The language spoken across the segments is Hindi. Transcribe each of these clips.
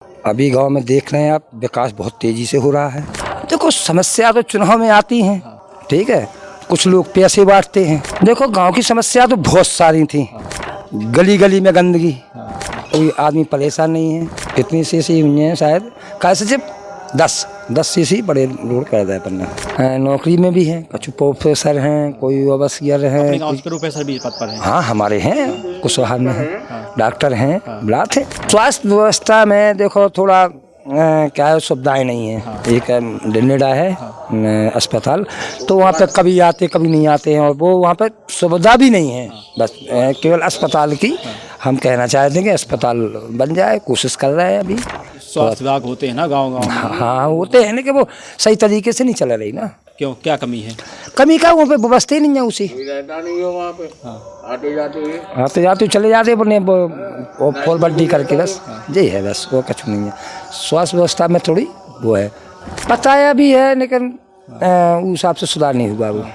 अभी गांव में देख रहे हैं आप, विकास बहुत तेजी से हो रहा है। देखो समस्या तो चुनाव में आती हैं, ठीक है, कुछ लोग पैसे बांटते हैं। देखो गांव की समस्या तो बहुत सारी थी, गली गली में गंदगी, कोई आदमी परेशान नहीं है। कितनी सीसी हुई है शायद, कैसे जब 10 सीसी बड़े रोड कर दिया अपन ने। नौकरी में भी हैं, कुछ प्रोफेसर हैं, कोई ओवरसियर हैं, प्रोफेसर भी पद पर हैं। हाँ हमारे हैं, कुछ शहर में हैं, डॉक्टर हैं, ब्लाथ है। स्वास्थ्य व्यवस्था में देखो थोड़ा क्या है, सुविधाएं नहीं है। एक डिनेडा है अस्पताल, तो वहाँ पे कभी आते कभी नहीं आते हैं, और वो वहाँ पे सुविधा भी नहीं है। बस केवल अस्पताल की हम कहना चाहते हैं कि अस्पताल बन जाए, कोशिश कर रहे हैं अभी। स्वास्थ्य विभाग होते हैं ना गाँव में। हाँ होते हैं, लेकिन वो सही तरीके से नहीं चल रही ना। क्यों, क्या कमी है? कमी का वहाँ पे व्यवस्था ही नहीं है, उसी आते जाते चले जाते अपने फोल बड्डी करके, बस यही है, बस वो कुछ नहीं है। स्वास्थ्य व्यवस्था में थोड़ी वो है, बताया भी है, लेकिन उस हिसाब से सुधार नहीं हुआ वो।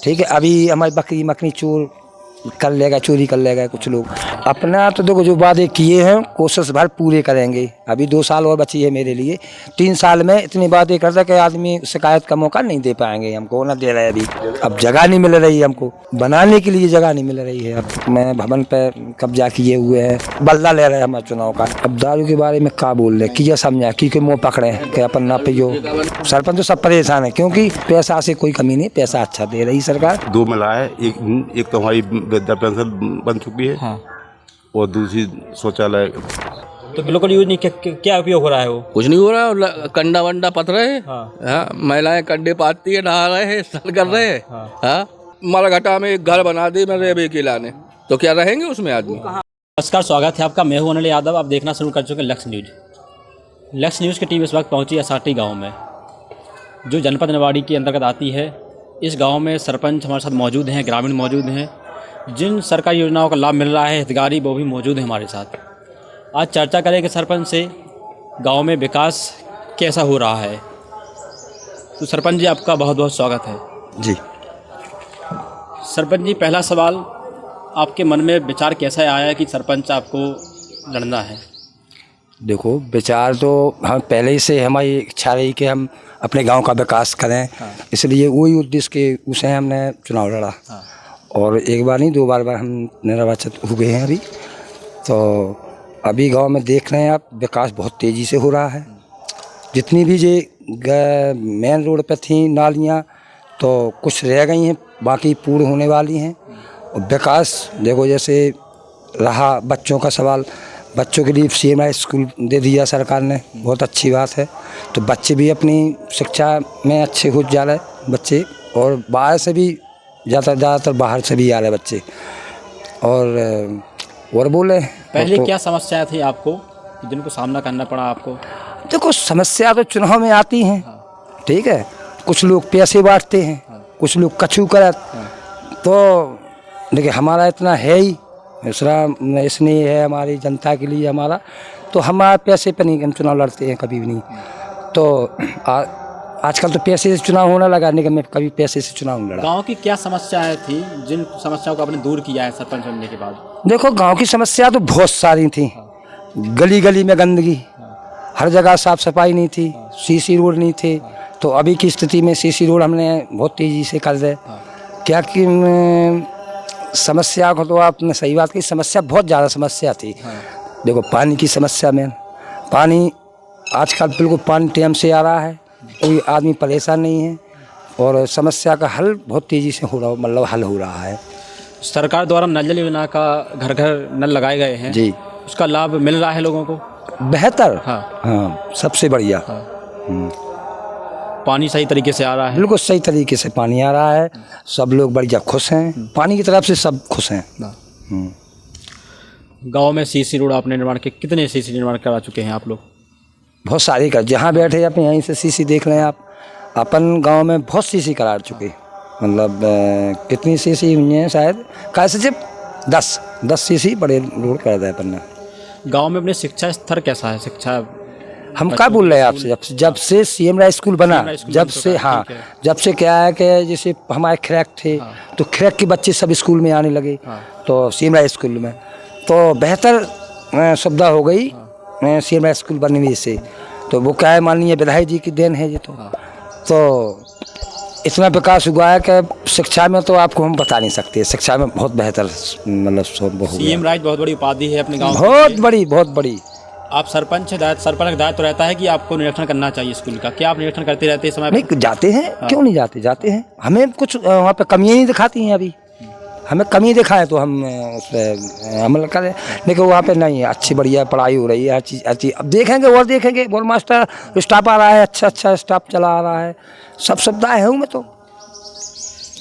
ठीक है, अभी हमारी बकरी मकनी चोर कर लेगा, चोरी कर लेगा कुछ लोग। अपना तो देखो जो वादे किए हैं कोशिश भर पूरे करेंगे। अभी 2 साल और बची है मेरे लिए, 3 साल में इतनी बातें करता कि आदमी शिकायत का मौका नहीं दे पाएंगे हमको, ना दे रहे अभी। अब जगह नहीं मिल रही हमको, बनाने के लिए जगह नहीं मिल रही है। अब मैं भवन पे कब्जा किए हुए हैं, बदला ले रहे हैं हमारे चुनाव का। अब दारू के बारे में क्या बोल रहे, किया समझा कि मुँह पकड़े कि अपन ना पियो। सरपंच तो सब परेशान है, क्योंकि पैसा से कोई कमी नहीं, पैसा अच्छा दे रही सरकार। 2 मिला है, एक तो हमारी वृद्धा पेंशन बन चुकी है। हाँ। और दूसरी शौचालय तो बिल्कुल यूज नहीं, क्या उपयोग हो रहा है वो? कुछ नहीं हो रहा है, कंडा वंडा पत रहे हैं। हाँ, महिलाएं कंडे पाती है, नहा रहे हैं, स्नान कर रहे हैं। हाँ, मरघटा में एक घर बना दी मेरे अभी के लाने, तो क्या रहेंगे उसमें आदमी। नमस्कार, स्वागत है आपका। मैं हूं अनिल यादव। आप देखना शुरू कर चुके हैं लक्ष्य न्यूज। लक्ष्य न्यूज की टीम इस वक्त पहुंची है साटी गाँव में, जो जनपद निवाड़ी के अंतर्गत आती है। इस गाँव में सरपंच हमारे साथ मौजूद हैं, ग्रामीण मौजूद हैं, जिन सरकारी योजनाओं का लाभ मिल रहा है, हितग्राही वो भी मौजूद है हमारे साथ। आज चर्चा करेंगे सरपंच से, गांव में विकास कैसा हो रहा है। तो सरपंच जी आपका बहुत बहुत स्वागत है। जी सरपंच जी, पहला सवाल, आपके मन में विचार कैसा आया कि सरपंच आपको लड़ना है? देखो विचार तो हम पहले ही से हमारी इच्छा रही कि हम अपने गांव का विकास करें। इसलिए वही उद्देश्य के उसे हमने चुनाव लड़ा। और एक बार नहीं 2 बार हम निर्वाचित हो गए हैं अभी। तो अभी गांव में देख रहे हैं आप, विकास बहुत तेज़ी से हो रहा है। जितनी भी ये मेन रोड पे थी नालियाँ, तो कुछ रह गई हैं, बाकी पूर्ण होने वाली हैं। और विकास देखो जैसे रहा बच्चों का सवाल, बच्चों के लिए CMI स्कूल दे दिया सरकार ने, बहुत अच्छी बात है। तो बच्चे भी अपनी शिक्षा में अच्छे हो जा रहे बच्चे, और बाहर से भी ज़्यादातर बाहर से भी आ रहे बच्चे। और बोले पहले तो, क्या समस्या थी आपको जिनको सामना करना पड़ा आपको? देखो समस्या तो चुनाव में आती हैं, ठीक है, कुछ लोग पैसे बांटते हैं, कुछ लोग कछू करत। तो देखिए हमारा इतना है ही, इसलिए है हमारी जनता के लिए हमारा, तो हमारे पैसे पे नहीं हम चुनाव लड़ते हैं कभी भी नहीं। तो आजकल तो पैसे से चुनाव होने लगा, लेकिन मैं कभी पैसे से चुनाव नहीं लड़ा। गांव की क्या समस्याएं थी जिन समस्याओं को आपने दूर किया है सरपंच बनने के बाद? देखो गांव की समस्या तो बहुत सारी थी, गली गली में गंदगी, हर जगह साफ सफाई नहीं थी, CC रोड नहीं थे। तो अभी की स्थिति में CC रोड हमने बहुत तेज़ी से कर दे। क्या कि समस्या को तो आपने सही बात की, समस्या बहुत ज़्यादा समस्या थी। देखो पानी की समस्या में, पानी आजकल बिल्कुल पानी टाइम से आ रहा है, कोई आदमी परेशान नहीं है, और समस्या का हल बहुत तेज़ी से हो रहा, मतलब हल हो रहा है। सरकार द्वारा नल जल योजना का घर घर नल लगाए गए हैं जी, उसका लाभ मिल रहा है लोगों को? बेहतर, हाँ, हाँ सबसे बढ़िया। पानी सही तरीके से आ रहा है? बिल्कुल सही तरीके से पानी आ रहा है, सब लोग बढ़िया खुश हैं, पानी की तरफ से सब खुश हैं। गांव में CC रोड आपने निर्माण के कितने CC निर्माण करा चुके हैं आप लोग? बहुत सारे का, जहाँ बैठे अपन यहीं से CC देख लें आप, अपन गांव में बहुत CC करा चुके। मतलब कितनी CC हुई हैं शायद, कैसे जब 10 CC बड़े रोड कर दिया अपन ने। गांव में अपने शिक्षा स्तर कैसा है? शिक्षा हम क्या बोल रहे हैं आपसे, जब से CMI स्कूल बना, जब से, हाँ जब से क्या है कि जैसे हमारे खैरक थे, तो खैरक के बच्चे सब स्कूल में आने लगे, तो CMI स्कूल में तो बेहतर सुविधा हो गई। CMI स्कूल बनने से, तो वो क्या है माननीय विधायक जी की देन है ये तो इतना विकास हुआ है कि शिक्षा में तो आपको हम बता नहीं सकते, शिक्षा में बहुत बेहतर मतलब CM राइज बहुत बड़ी उपाधि है अपने गांव बहुत बड़ी। आप सरपंच दायित्व तो रहता है कि आपको निरीक्षण करना चाहिए स्कूल का, क्या आप निरीक्षण करते रहते हैं समय नहीं जाते हैं? क्यों नहीं जाते हैं, हमें कुछ वहाँ पे कमियाँ नहीं दिखाती हैं, अभी हमें कमी दिखाए तो हम उस पर अमल करें, लेकिन वहाँ पे नहीं है, अच्छी बढ़िया पढ़ाई हो रही है, हर चीज़ अब देखेंगे बोल मास्टर स्टाफ आ रहा है, अच्छा स्टाफ चला आ रहा है, सब सुविधाएँ हैं उनमें। तो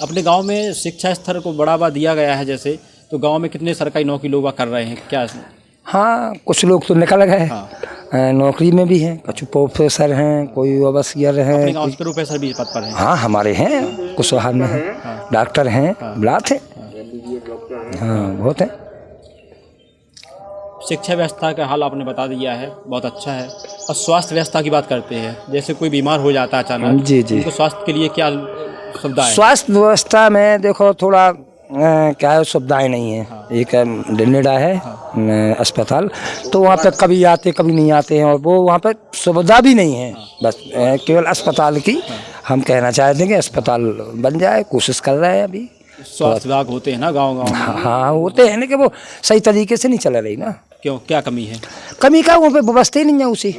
अपने गांव में शिक्षा स्तर को बढ़ावा दिया गया है जैसे, तो गांव में कितने सरकारी नौकरी लोग कर रहे हैं क्या? हाँ, कुछ लोग तो निकल गए नौकरी में भी हैं, कुछ प्रोफेसर हैं, कोई ओवरसियर हैं, अपने गांव के प्रोफेसर भी पद पर हैं। हाँ हमारे हैं, कुछ शहर में हैं, डॉक्टर हैं, ब्लाथ हैं, हाँ बहुत है। शिक्षा व्यवस्था का हाल आपने बता दिया है, बहुत अच्छा है। और स्वास्थ्य व्यवस्था की बात करते हैं, जैसे कोई बीमार हो जाता है अचानक, जी उनको स्वास्थ्य के लिए क्या सुविधा है? स्वास्थ्य व्यवस्था में देखो थोड़ा क्या है, सुविधाएं नहीं है। एक डेनेडा है अस्पताल, तो वहाँ पे कभी आते कभी नहीं आते हैं, और वो वहाँ पे सुविधा भी नहीं है, बस केवल अस्पताल की हम कहना चाहते हैं कि अस्पताल बन जाए, कोशिश कर रहे हैं अभी। स्वास्थ्य विभाग होते हैं ना गाँव में? हाँ होते हैं ना, कि वो सही तरीके से नहीं चल रही ना। क्यों, क्या कमी है? कमी का वहाँ पे व्यवस्था ही नहीं है, उसी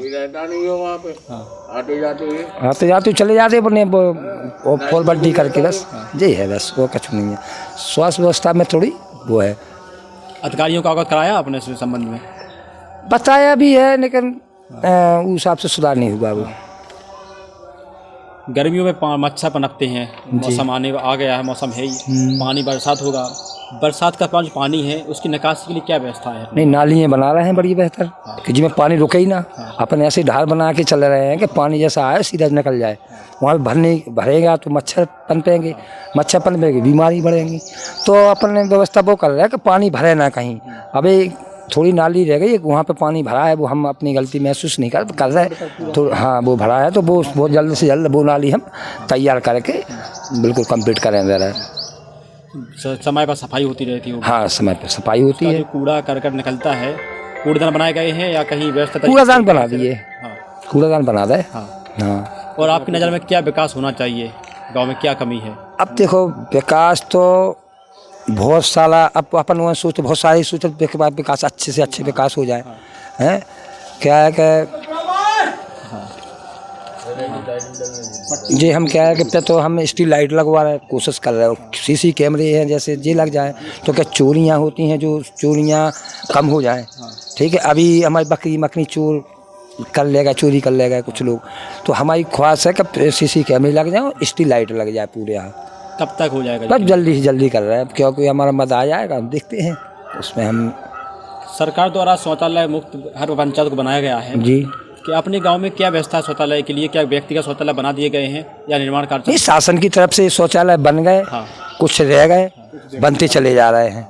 आते जाते चले जाते अपने फॉल बल्टी करके, बस यही है, बस वो कुछ नहीं है। स्वास्थ्य व्यवस्था में थोड़ी वो है। अधिकारियों को अवगत कराया आपने इस संबंध में? बताया भी है, लेकिन उस हिसाब से सुधार नहीं हुआ। वो गर्मियों में मच्छर पनपते हैं, मौसम आ गया है, मौसम है ही, पानी बरसात होगा, बरसात का पानी है उसकी निकासी के लिए क्या व्यवस्था है? नहीं, नालियाँ बना रहे हैं बड़ी बेहतर, कि जिसमें पानी रुके ही ना। अपन ऐसे ढाल बना के चल रहे हैं कि पानी जैसा आए सीधा निकल जाए, वहाँ भरेगा तो मच्छर पनपेंगे, बीमारी बढ़ेंगी। तो अपन ने व्यवस्था वो कर रहे हैं कि पानी भरे ना कहीं। अभी थोड़ी नाली रह गई, वहाँ पे पानी भरा है, वो हम अपनी गलती महसूस नहीं कर रहे तो हाँ वो भरा है, तो वो बहुत जल्द से जल्द वो नाली हम तैयार करके बिल्कुल कंप्लीट करें दे रहे हैं। समय पर सफाई होती रहती है? हाँ, समय पर सफाई होती है। जो कूड़ा करकट निकलता है, कूड़ादान बनाए गए हैं या कहीं व्यवस्था? कूड़ादान बना दिए, कूड़ादान बना दे। हाँ। और आपकी नज़र में क्या विकास होना चाहिए, गाँव में क्या कमी है? अब देखो विकास तो बहुत सारा, अब अपन वहाँ सोचते बहुत सारी सोचते के बाद विकास अच्छे से अच्छे विकास हो जाए, हैं क्या है कि जी हम क्या है कि तो हम स्ट्रीट लाइट लगवा रहे हैं, कोशिश कर रहे हो, CC कैमरे हैं जैसे जी लग जाए तो क्या चोरियाँ होती हैं, जो चोरियाँ कम हो जाएं। ठीक है, अभी हमारी बकरी मकनी चोर चोरी कर लेगा कुछ लोग, तो हमारी ख्वाहिश है कि CC कैमरे लग जाए और स्ट्रीट लाइट लग जाए पूरे यहाँ। कब तक हो जाएगा? बस जल्दी से जल्दी कर रहे हैं, क्योंकि हमारा मत आ जाएगा, हम देखते हैं उसमें। हम सरकार द्वारा शौचालय मुक्त हर पंचायत को बनाया गया है जी, कि अपने गांव में क्या व्यवस्था शौचालय के लिए, क्या व्यक्तिगत शौचालय बना दिए गए हैं या निर्माण कार्य? नहीं, शासन की तरफ से शौचालय बन गए, कुछ रह गए, बनते चले जा रहे हैं,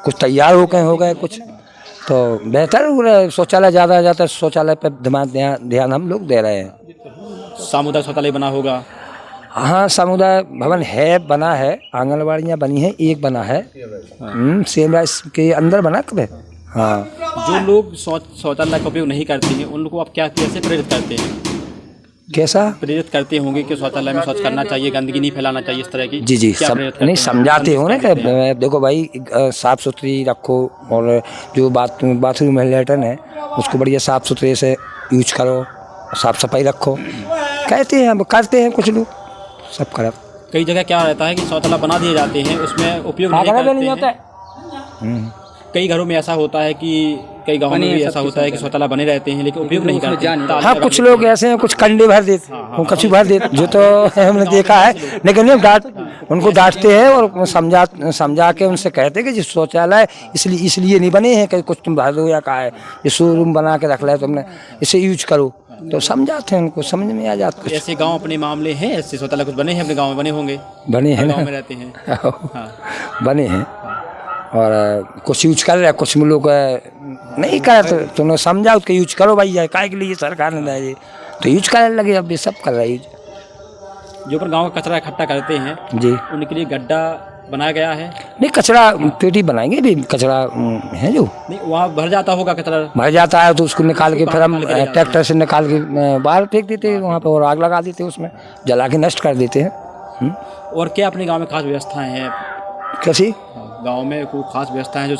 कुछ तैयार हो गए कुछ, तो बेहतर हो रहा है। शौचालय ज़्यादा शौचालय पर ध्यान हम लोग दे रहे हैं। सामुदायिक शौचालय बना होगा? हाँ, समुदाय भवन है, बना है, आंगनबाड़ियाँ बनी हैं, एक बना है CMI के अंदर बना कब। हाँ, जो लोग शौचालय का उपयोग नहीं करते हैं उन लोगों को आप कैसे प्रेरित करते हैं? कैसा प्रेरित करते होंगे कि शौचालय में शौच करना चाहिए, गंदगी नहीं फैलाना चाहिए, इस तरह की? जी नहीं, समझाते हो ना कि देखो भाई साफ़ सुथरी रखो, और जो बाथरूम है, लैट्रिन है, उसको बढ़िया साफ़ सुथरे से यूज करो, साफ़ सफाई रखो, कहते हैं, करते हैं कुछ लोग, सब खराब। कई जगह क्या रहता है कि शौचालय बना दिए जाते हैं, उसमें उपयोग नहीं करते हैं। कई घरों में ऐसा होता है कि कई गाँव में भी ऐसा होता है कि शौचालय बने रहते हैं लेकिन उपयोग नहीं करते। हाँ, कुछ लोग ऐसे हैं, कुछ कंडे भर देते, कछु भर देते, जो तो हमने देखा है, लेकिन उनको डांटते हैं और समझा के उनसे कहते हैं कि जो शौचालय इसलिए नहीं बने हैं कि कुछ तुम भर दो या कहा है, ये शोरूम बना के रख लिया तुमने, इसे यूज करो, तो समझाते हैं, उनको समझ में आ जाता है। ऐसे गांव अपने मामले हैं, ऐसे शौचालय कुछ बने हैं अपने गांव में? बने होंगे, बने हैं, गांव में रहते हैं, बने हैं, और कुछ यूज कर रहे हैं, कुछ लोग नहीं कर, तो तुमने समझा उसको यूज करो भाई, काय के लिए सरकार ने दिया तो यूज करने लगे, अब ये सब कर रहा है यूज। जो पर गाँव का कचरा इकट्ठा करते हैं जी, उनके लिए गड्ढा बनाया गया है? नहीं, कचरा पेटी बनाएंगे भी, कचरा है जो नहीं, वहाँ भर जाता होगा कचरा। भर जाता है तो उसको निकाल के फिर हम निकाल के ले जाते ट्रैक्टर से निकाल के बाहर फेंक देते हैं वहाँ पे, और आग लगा देते हैं, उसमें जला के नष्ट कर देते हैं। और क्या अपने गांव में खास व्यवस्थाएं हैं? कैसी? गांव में कोई खास व्यवस्थाएं जो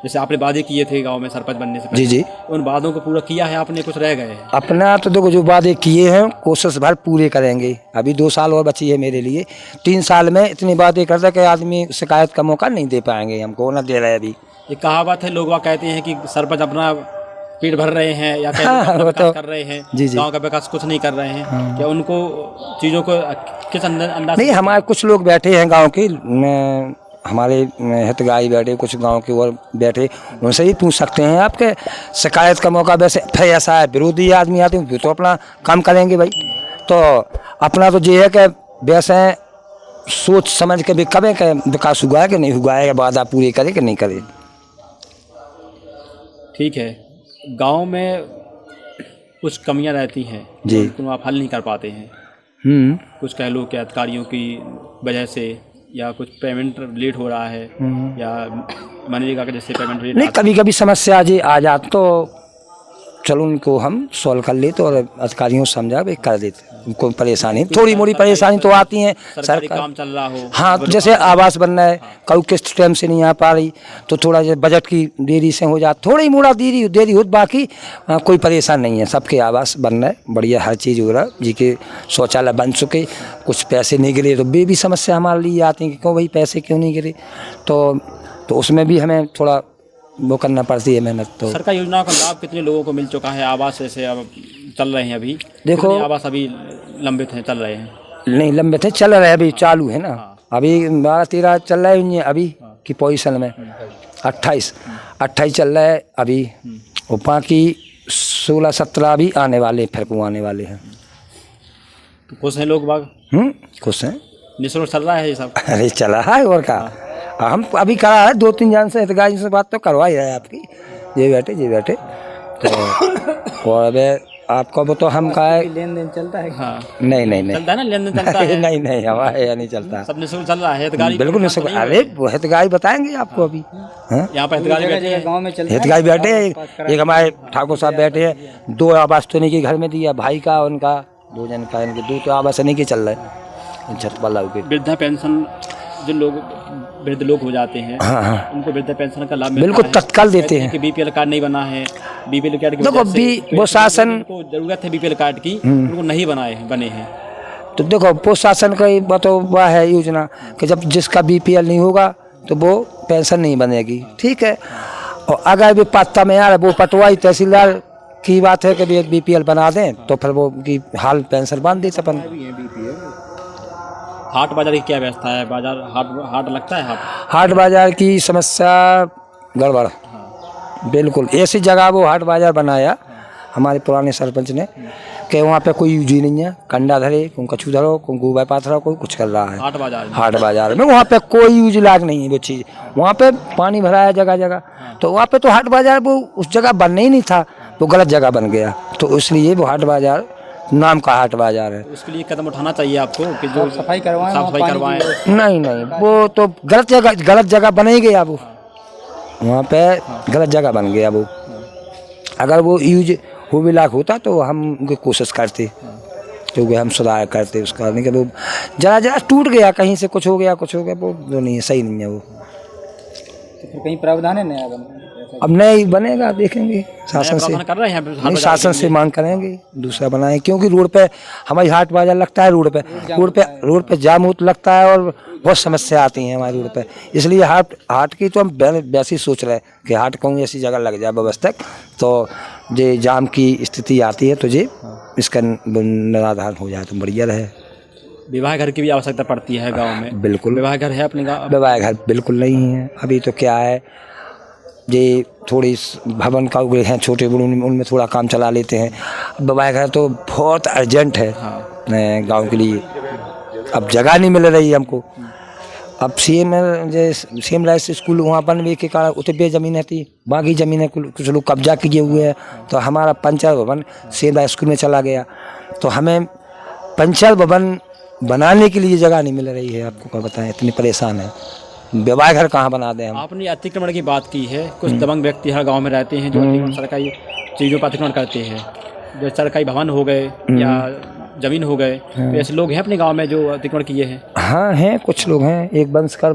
जैसे आपने वादे किए थे गांव में सरपंच बनने से पहले, जी जी, उन वादों को पूरा किया है आपने, कुछ रह गए हैं? अपना तो देखो जो वादे किए हैं कोशिश भर पूरे करेंगे। अभी 2 साल और बची है मेरे लिए, 3 साल में इतनी बातें करता कि आदमी शिकायत का मौका नहीं दे पाएंगे, हमको ना दे रहे अभी। ये कहावत है, लोग कहते हैं कि सरपंच अपना पेट भर रहे हैं या हाँ, अपना वो विकास तो कर रहे हैं, जी जी, गांव का विकास कुछ नहीं कर रहे हैं। क्या उनको चीज़ों को किस अंदाज नहीं, हमारे कुछ लोग बैठे हैं गांव के, हमारे हितग्राही बैठे, कुछ गांव के और बैठे, उनसे ही पूछ सकते हैं आपके शिकायत का मौका। वैसे फिर ऐसा है विरोधी आदमी आते हैं तो अपना काम करेंगे भाई, तो अपना तो ये है कि वैसे सोच समझ के भी करें कि विकास हुआ है कि नहीं हुआ है, वादा पूरे करे कि नहीं करे। ठीक है, गांव में कुछ कमियां रहती हैं जी, उनको आप हल नहीं कर पाते हैं, कुछ कह लो कि अधिकारियों की वजह से, या कुछ पेमेंट लेट हो रहा है, या मनरेगा का जैसे पेमेंट लेट नहीं, कभी कभी समस्या जी आ जाती तो चलो उनको हम सॉल्व कर लेते और अधिकारियों को समझा भी कर देते, उनको परेशानी थोड़ी मोड़ी परेशानी तो आती है सरकारी काम चल रहा हो। हाँ, तो जैसे आवास बनना है, कभी किस्त टाइम से नहीं आ पा रही तो थोड़ा जैसे बजट की देरी से हो जाता, थोड़ी मोड़ा देरी हो, बाकी कोई परेशान नहीं है, सबके आवास बनना है, बढ़िया हर चीज़ हो रहा, जी के शौचालय बन चुके, कुछ पैसे नहीं गिरे तो वे भी समस्या हमारे लिए आती है कि क्यों भाई पैसे क्यों नहीं गिरे, तो उसमें भी हमें थोड़ा वो करना पड़ती है मेहनत। तो सरकारी योजनाओं का लाभ कितने लोगों को मिल चुका है? आवास जैसे अब चल रहे हैं, अभी देखो कितने आवास अभी लंबित हैं, चल रहे हैं? नहीं लंबे थे, चल रहे अभी चालू है ना, अभी 12-13 चल रहे हैं अभी की पोजीशन में, 28 चल रहा है अभी, और बाकी 16-17 भी आने वाले, फिर को आने वाले हैं। तो खुश हैं लोग बाग? खुश हैं, निःशुल्क चल रहा है ये सब? अरे चला है और क्या, हम अभी करा है 2-3 जन से हितग्राही से बात तो करवा ही रहे आपकी, ये बैठे तो और अब आपका वो तो हम कहा है लेन देन चलता है? हाँ, नहीं चलता है ना, लेन देन चलता है? नहीं हमारे यहाँ नहीं चलता, सब निःशुल्क चल रहा है। हितग्राही बिल्कुल निःशुल्क। अरे वो हितग्राही बताएंगे आपको अभी, यहाँ पर हितग्राही बैठे हैं, गाँव में हितग्राही बैठे हैं, एक हमारे ठाकुर साहब बैठे हैं, 2 आवास तो नहीं के घर में दिया, भाई का उनका 2 जन का, इनके 2 तो आवास नहीं के चल रहे छत वाला के। वृद्धा पेंशन जो लोग वृद्ध लोग हो जाते हैं, हाँ, उनको वृद्धा पेंशन का लाभ मिलता बिल्कुल है, तत्काल देते हैं। कि बीपीएल कार्ड नहीं बना है, बीपीएल कार्ड की देखो वजह से वो शासन को जरूरत है बीपीएल कार्ड की, उनको नहीं बने हैं। तो देखो वो शासन का ही बतौबा है योजना कि जब जिसका बीपीएल नहीं होगा तो वो पेंशन नहीं बनेगी, ठीक है। और अगर भी पत्ता में यार वो पटवाई तहसीलदार की बात है कि बीपीएल बना दें तो फिर वो की हाल पेंशन बांध देते अपन। हाट बाजार की क्या व्यवस्था है? बाजार हाट लगता है? हाट बाजार की समस्या गड़बड़, बिल्कुल ऐसी जगह वो हाट बाजार बनाया हमारे पुराने सरपंच ने कि वहाँ पे कोई यूज ही नहीं है, कंडा धरे कोई कछू धरो कोई गोबर पाथरा कोई कुछ कर रहा है। हाट बाजार में वहाँ पे कोई यूज लाग नहीं है वो चीज़, वहाँ पे पानी भरा है जगह जगह, तो वहाँ पे तो हाट बाजार वो उस जगह बनना ही नहीं था, वो गलत जगह बन गया, तो इसलिए वो हाट बाजार नाम का हाट बाजार है। उसके लिए कदम उठाना चाहिए आपको कि जो साफ सफाई करवाएं। नहीं वो तो गलत जगह बन ही गया, वो वहाँ पे गलत जगह बन गया वो, अगर वो यूज हो भी लाख होता तो हम उनकी कोशिश करते, क्योंकि हम सुधार करते उसका, नहीं कि वो जरा टूट गया, कहीं से कुछ हो गया वो नहीं है, सही नहीं है वो। तो फिर कहीं प्रावधान है नया बनने? अब नहीं बनेगा, देखेंगे शासन से, कर रहे हैं नहीं शासन से मांग करेंगे दूसरा बनाएं, क्योंकि रोड पे हमारी हाट बाजार लगता है, रोड पे जाम होता लगता है और बहुत समस्या आती हैं हमारे रोड पे, इसलिए हाट की तो हम वैसे ही सोच रहे हैं कि हाट कहूँ ऐसी जगह लग जाए व्यवस्था, तो ये जाम की स्थिति आती है तो ये इसका निराधार हो जाए तो बढ़िया रहे। विवाह घर की भी आवश्यकता पड़ती है गाँव में? बिल्कुल। विवाह घर है अपने गाँव? विवाह घर बिल्कुल नहीं है अभी, तो क्या है ये थोड़ी भवन का हुए हैं छोटे बड़े, उनमें थोड़ा काम चला लेते हैं। विवाह घर तो बहुत अर्जेंट है गांव के लिए, अब जगह नहीं मिल रही हमको। अब सीएम राइस स्कूल वहाँ बनने के कारण उतने ज़मीन थी, बाकी ज़मीनें कुछ लोग कब्जा किए हुए हैं, तो हमारा पंचायत भवन सीएम राइस स्कूल में चला गया, तो हमें पंचायत भवन बनाने के लिए जगह नहीं मिल रही है। आपको क्या बताएं, इतनी परेशान है। विवाह घर कहाँ बना दें हम। आपने अतिक्रमण की बात की है, कुछ दबंग व्यक्ति हर गांव में रहते हैं जो अतिक्रमण सरकारी चीज़ों पर अतिक्रमण करते हैं, जो सरकारी भवन हो गए या जमीन हो गए, तो ऐसे लोग हैं अपने गांव में जो अतिक्रमण किए हैं? हाँ हैं, कुछ लोग हैं। एक बंसकर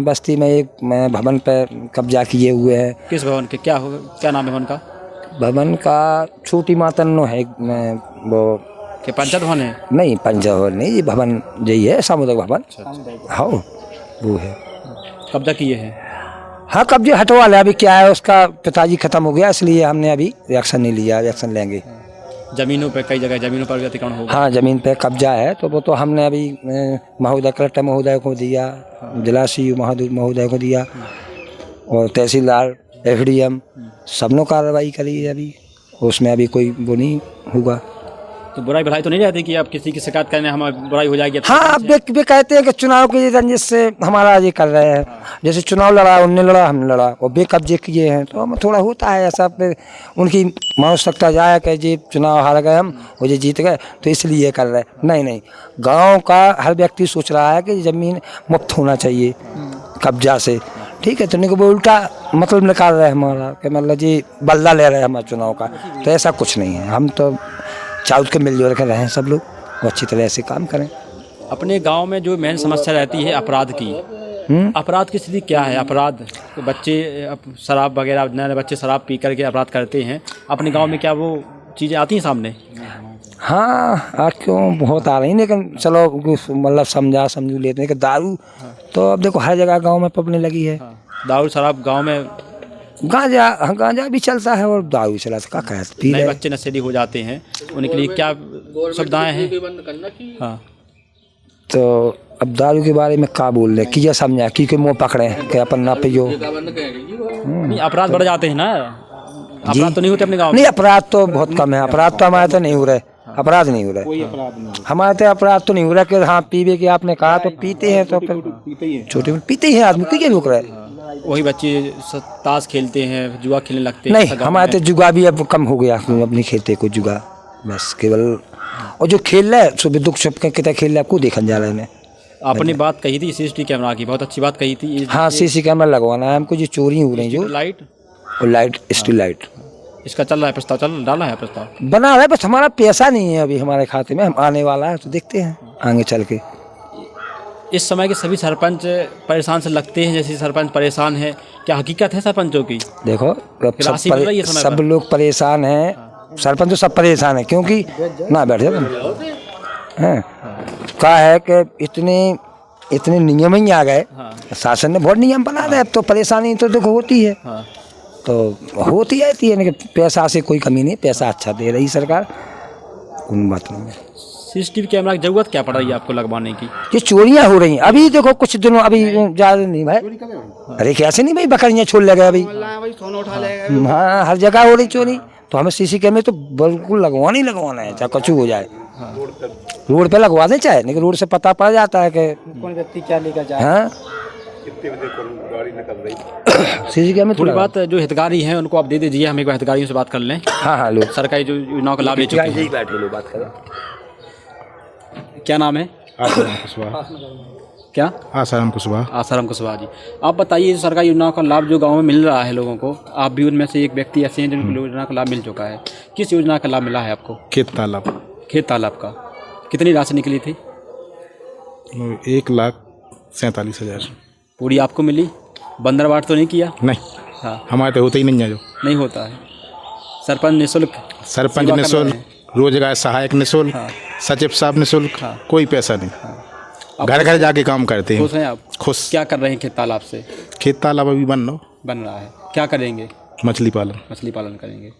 बस्ती में एक भवन पे कब्जा किए हुए हैं। किस भवन के, क्या नाम है भवन का? भवन का छोटी मातन्नो है वो कि पंचायत भवन है? नहीं, पंचायत भवन नहीं, ये भवन यही है, सामुदायिक भवन। हाँ वो है। कब्जा किए हैं? हाँ कब्जे हटवा लिया। अभी क्या है, उसका पिताजी खत्म हो गया, इसलिए हमने अभी रिएक्शन नहीं लिया। रिएक्शन लेंगे। जमीनों पे, कई जगह जमीनों पर भी अतिक्रमण हो गया। हाँ जमीन पे कब्जा है, तो वो तो हमने अभी महोदय कलेक्टर महोदय को दिया, जिला सीयू महोदय को दिया, और तहसीलदार FDM सबने कार्रवाई करी है। अभी उसमें अभी कोई वो नहीं होगा। तो बुराई भलाई तो नहीं रहती कि आप किसी की शिकायत करने हमारी बुराई हो जाएगी? हाँ, अब वे कहते हैं कि चुनाव की रंजिश से हमारा ये कर रहे हैं। जैसे चुनाव लड़ा, उनने लड़ा, हमने लड़ा, और बे कब्जे किए हैं, तो हमें थोड़ा होता है ऐसा। फिर उनकी मानसिकता जाए कि जी चुनाव हार गए हम, वो जी जीत गए, तो इसलिए कर रहे हैं। नहीं, गाँव का हर व्यक्ति सोच रहा है कि ज़मीन मुक्त होना चाहिए कब्जा से। ठीक है, तो नहीं वो उल्टा मतलब निकाल रहे हैं हमारा, कि मतलब जी बदला ले रहे हैं हमारे चुनाव का। तो ऐसा कुछ नहीं है। हम तो चाउर के मिलजुल कर रहें सब लोग, वो अच्छी तरह से काम करें। अपने गांव में जो मेन समस्या रहती है अपराध की, अपराध की स्थिति क्या है? अपराध तो बच्चे शराब वगैरह, नए बच्चे शराब पी करके अपराध करते हैं। अपने गांव में क्या वो चीज़ें आती हैं सामने? हाँ आज क्यों बहुत आ रही, लेकिन चलो मतलब समझू लेते हैं कि दारू तो अब देखो हर जगह गांव में पपने लगी है। दारू शराब गांव में, गांजा भी चलता है और दारू चला क्या कहते पी नए रहे। बच्चे नशेड़ी हो जाते हैं, उनके लिए क्या सुविधाएं हैं? हाँ, तो अब दारू के बारे में क्या बोल रहे, किया समझा कि मुँह पकड़े कि अपन ना पियो। नहीं अपराध बढ़ जाते हैं ना, अपराध तो नहीं होते अपने गाँव में? नहीं, अपराध तो बहुत कम है। अपराध तो हमारे तो नहीं हो रहे, अपराध नहीं हो रहे हमारे तो। अपराध तो नहीं हो रहा कि हाँ पीवे के आपने कहा तो पीते हैं, तो फिर छोटे पीते ही आदमी क्यों रुक रहे। वही बच्चे ताश खेलते हैं, जुआ खेलने लगते हैं। नहीं, हमारे तो जुआ भी अब कम हो गया, अपनी खेलते को जुआ बस केवल। और जो खेल रहा है सुबह दुख छुप के कितना खेल रहा है, आपको देखने जा रहे हैं। आपने बात कही थी CCTV कैमरा की, बहुत अच्छी बात कही थी। हाँ CC कैमरा लगवाना है हमको, जो चोरी हो रही जो लाइट और लाइट स्ट्रीट लाइट, इसका चल रहा है प्रस्ताव, डाला है प्रस्ताव, बना रहा है, बस हमारा पैसा नहीं है अभी हमारे खाते में। हम आने वाला है तो देखते हैं आगे चल के। इस समय के सभी सरपंच परेशान से लगते हैं, जैसे सरपंच परेशान है, क्या हकीकत है सरपंचों की? देखो राशि मिल रही है समय सब पर? लोग परेशान हैं, सरपंच तो सब परेशान है, क्योंकि ना बैठ जाए हैं क्या है कि इतने नियम ही आ गए। शासन ने बहुत नियम बना दिया, अब तो परेशानी तो देखो होती है। तो होती रहती है, लेकिन पैसा से कोई कमी नहीं, पैसा अच्छा दे रही सरकार, कोई बात नहीं है। CCTV कैमरा की जरूरत क्या पड़ रही है आपको लगवाने की? ये चोरियां हो रही हैं अभी, देखो कुछ दिनों अभी ज्यादा नहीं भाई। अरे कैसे नहीं भाई, बकरियां छोड़ लगे अभी। हाँ हर जगह हो रही चोरी, तो हमें CC कैमरे तो बिल्कुल लगवाना है, चाहे कुछ हो जाए। रोड पे लगवा दें चाहे, लेकिन रोड से पता पड़ जाता है कि कौन व्यक्ति क्या लेकर जाए। हाँ CC कैमरे थोड़ी बात जो हितग्राही हैं उनको आप दे दीजिए, हम एक बार हितग्राहियों से बात कर लें। हाँ लोग सरकारी जो योजनाओं का लाभ ले चुके हैं। बात करें। क्या नाम है? आसाराम कुशवाहा। क्या? आसाराम कुशवाहा। आसाराम कुशवाहा जी, आप बताइए सरकारी योजनाओं का लाभ जो गांव में मिल रहा है लोगों को, आप भी उनमें से एक व्यक्ति ऐसे हैं जिनको योजना का लाभ मिल चुका है, किस योजना का लाभ मिला है आपको? खेत तालाब। खेत तालाब का कितनी राशि निकली थी? 1,47,000। पूरी आपको मिली? बंदरवाट तो नहीं किया? नहीं, हाँ हमारे तो होता ही नहीं है, जो नहीं होता है। सरपंच निःशुल्क सरपंच सेवा कर निःशुल्क, रहे हैं। रोजगार सहायक निःशुल्क, सचिव साहब निःशुल्क, कोई पैसा नहीं। घर घर जाके काम करते हैं। खुश हैं आप? खुश। क्या कर रहे हैं खेत तालाब से? खेत तालाब अभी बन रहा है। क्या करेंगे? मछली पालन। मछली पालन करेंगे।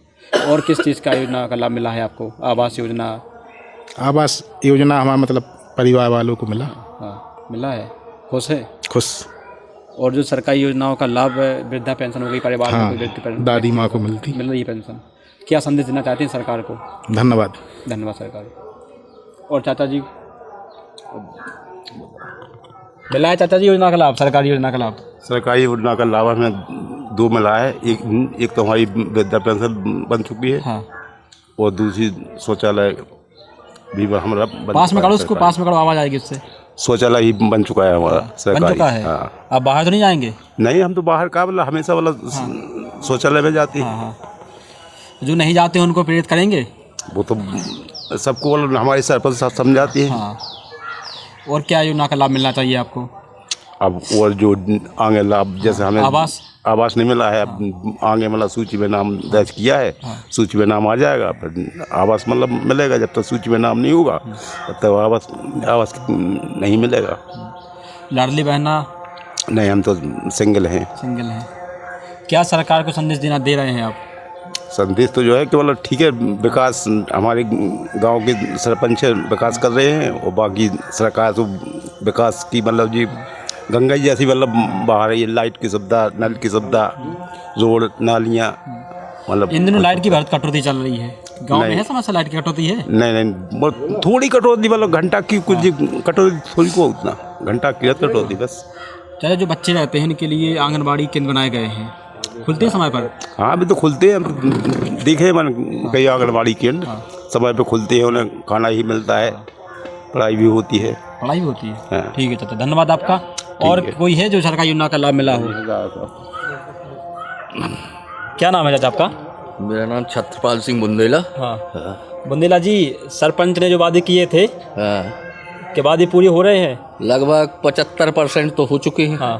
और किस चीज़ का योजना का लाभ मिला है आपको? आवास योजना? आवास योजना हमारा मतलब परिवार वालों को मिला। हाँ मिला है, खुश है? खुश। और जो सरकारी योजनाओं का लाभ, वृद्धा पेंशन हो गई, परिवार में कोई वृद्ध पेंशन, दादी माँ को मिलती, मिल रही है पेंशन, क्या संदेश देना चाहते हैं सरकार को? धन्यवाद। धन्यवाद सरकार। और चाचा जी मिला है चाचा जी योजना का लाभ, सरकारी योजना का लाभ? सरकारी योजना का लाभ हमें 2 मिला है। एक तो हमारी वृद्धा पेंशन बन चुकी है। हाँ। और दूसरी शौचालय भी हमारा पास में करो उसको, पास में करो, आवाज़ आएगी उससे। शौचालय ही बन चुका है हमारा बन सरकारी। चुका है। हाँ। आप बाहर तो नहीं जाएंगे? नहीं, हम तो बाहर का मतलब हमेशा वाला शौचालय में जाते हैं। हाँ। जो नहीं जाते हैं उनको प्रेरित करेंगे? वो तो सबको मतलब हमारे सरपंच साहब समझाती है। हाँ। और क्या योजना का लाभ मिलना चाहिए आपको? अब और जो आगे लाभ जैसे हमें आवास नहीं मिला है, अब आगे मतलब सूची में नाम दर्ज किया है, सूची में नाम आ जाएगा, फिर आवास मतलब मिलेगा। जब तक सूची में नाम नहीं होगा तब तक आवास नहीं मिलेगा। लाडली बहना? नहीं, हम तो सिंगल हैं। सिंगल हैं। क्या सरकार को संदेश दे रहे हैं आप? संदेश तो जो है कि मतलब ठीक है, विकास हमारे गांव के सरपंच विकास कर रहे हैं और बाकी सरकार तो विकास की मतलब जी गंगा जैसी मतलब बाहर ये लाइट की सुविधा, नल की सुविधा, रोड नालियाँ मतलब। इन दिनों लाइट की बहुत कटौती चल रही है गांव में, नहीं। है समस्या लाइट की कटौती है? नहीं, बहुत थोड़ी कटौती, मतलब घंटा की कुछ कटौती थोड़ी को उतना घंटा की कटौती बस। चाहे जो बच्चे रहते हैं इनके लिए आंगनबाड़ी केंद्र बनाए गए हैं, खुलते हैं समय पर? हाँ, अभी तो खुलते हैं, देखे मन कई आंगनबाड़ी केंद्र समय पे खुलते हैं, उन्हें खाना ही मिलता है, पढ़ाई भी होती है। पढ़ाई भी होती है। हाँ। ठीक है चाचा, धन्यवाद आपका। और कोई है जो सरकारी योजना का लाभ मिला हो? क्या नाम है चाचा आपका? मेरा नाम छत्रपाल सिंह बुंदेला। हाँ। बुंदेला जी, सरपंच ने जो वादे किए थे हाँ, के वादे पूरे हो रहे हैं? लगभग 75% तो हो चुके हैं। हाँ।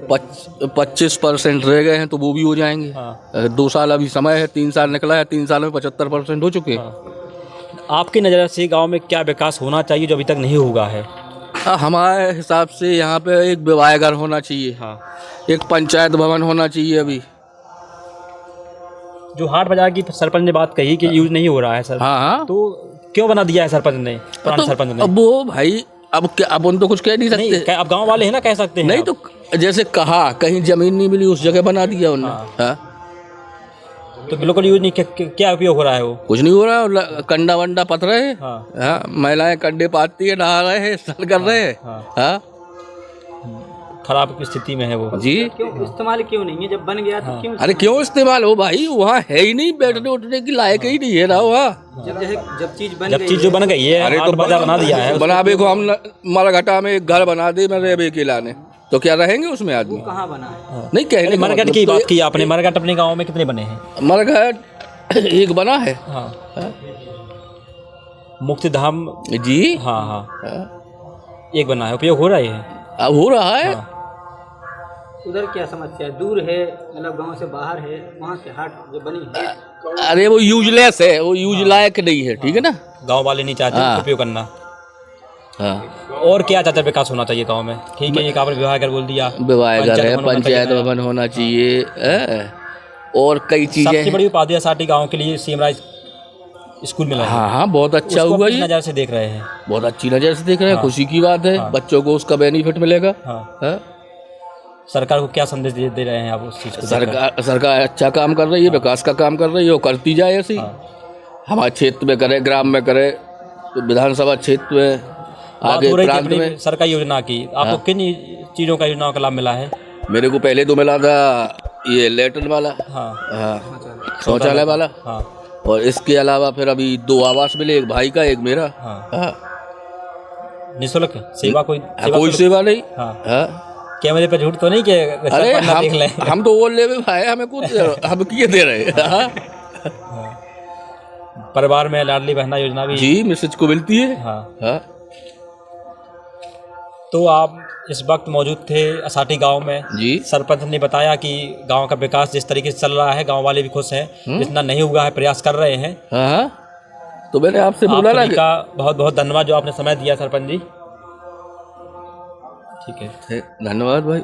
25% रह गए हैं, तो वो भी हो जाएंगे। हाँ। 2 साल अभी समय है, 3 साल निकला है, 3 साल में 75% हो चुके हैं। आपकी नज़र से गांव में क्या विकास होना चाहिए जो अभी तक नहीं हुआ है? हमारे हिसाब से यहाँ पे एक विवाह घर होना चाहिए। हाँ। एक पंचायत भवन होना चाहिए। अभी जो हाट बाजार की सरपंच ने बात कही कि यूज नहीं हो रहा है सर, हाँ, तो क्यों बना दिया है सरपंच ने, पुराने तो सरपंच ने? अब वो भाई, अब क्या, अब उन तो कुछ कह नहीं सकते। नहीं, अब गांव वाले हैं ना, कह सकते हैं। नहीं आप। तो जैसे कहा कहीं जमीन नहीं मिली, उस जगह बना दिया उन्होंने। हाँ। तो बिल्कुल यूज नहीं, क्या उपयोग हो रहा है वो? कुछ नहीं हो रहा है, कंडा वंडा पत रहे हैं। हाँ। हाँ, महिलाएं कंडे पाती है, नहा रहे हैं, स्नान कर रहे हैं। हाँ। हाँ, खराब स्थिति में है वो। जी। क्यों इस्तेमाल क्यों नहीं है? जब बन गया तो क्यों? अरे क्यों इस्तेमाल हो भाई, वहाँ है ही नहीं, बैठने उठने की लायक ही नहीं है ना वहाँ। जब चीज जो बन गई है, अरे हाट तो बाजार बना दिया है। बनावे को हम मरघटा में एक घर बना दे मेरे अभी अकेला ने, तो क्या रहेंगे उसमें आदमी? कहाँ बना है? नहीं, कहने का मरघट मतलब की तो बात की आपने। मरघट अपने गांव में कितने बने हैं? मरघट एक बना है। हाँ। मुक्तिधाम? जी। हाँ हाँ, एक बना है, उपयोग हो रहा है? अब हो रहा है। हाँ। उधर क्या समस्या है? दूर है, मतलब गांव से बाहर है, वहाँ से हाट जो बनी है। अरे वो यूजलेस है, वो यूज लायक नहीं है, ठीक है ना। गांव वाले नहीं चाहते हाँ। उपयोग करना। हाँ, और क्या चाहते विकास होना चाहिए गांव में? ठीक है, एक आपने विवाह घर बोल दिया, विवाह घर है, भवन होना पंचायत चाहिए। भवन होना चाहिए। और कई चीजें सबसे हैं। बड़ी उपाधि साटी गांव के लिए सीएम राज स्कूल मिला है। हाँ हाँ, बहुत अच्छा उसको हुआ किस ये, नज़र से देख रहे हैं? बहुत अच्छी नज़र से देख रहे हैं। हाँ। खुशी की बात है, बच्चों को उसका बेनिफिट मिलेगा। हाँ। हाँ? सरकार को क्या संदेश दे रहे हैं आप उस चीज़ को? सरकार अच्छा काम कर रही है, विकास का काम कर रही है, वो करती जाए ऐसी। हमारे क्षेत्र में करे, ग्राम में करे, तो विधानसभा क्षेत्र में, आगे प्रांत में। सरकारी योजना की आपको किन चीज़ों का योजनाओं का लाभ मिला है? मेरे को पहले तो मिला था ये लेटरिन वाला। हाँ। हाँ, शौचालय वाला। हाँ। और इसके अलावा फिर अभी 2 आवास मिले, एक भाई का, एक मेरा। हाँ। हाँ। निःशुल्क सेवा? कोई कोई सेवा नहीं। हाँ। हाँ। कैमरे पे झूठ तो नहीं कि अरे सरपंच देख लें? हम तो वो ले भाई, हमें कुछ हम किए दे रहे। हाँ। परिवार में लाडली बहना योजना भी? जी, मिसेज को मिलती है। हाँ। हाँ। तो आप इस वक्त मौजूद थे असाटी गांव में। जी। सरपंच ने बताया कि गांव का विकास जिस तरीके से चल रहा है, गांव वाले भी खुश हैं। जितना नहीं हुआ है प्रयास कर रहे हैं। हाँ, तो मैंने आपसे बोला ना का बहुत बहुत धन्यवाद जो आपने समय दिया सरपंच जी। ठीक है, धन्यवाद भाई।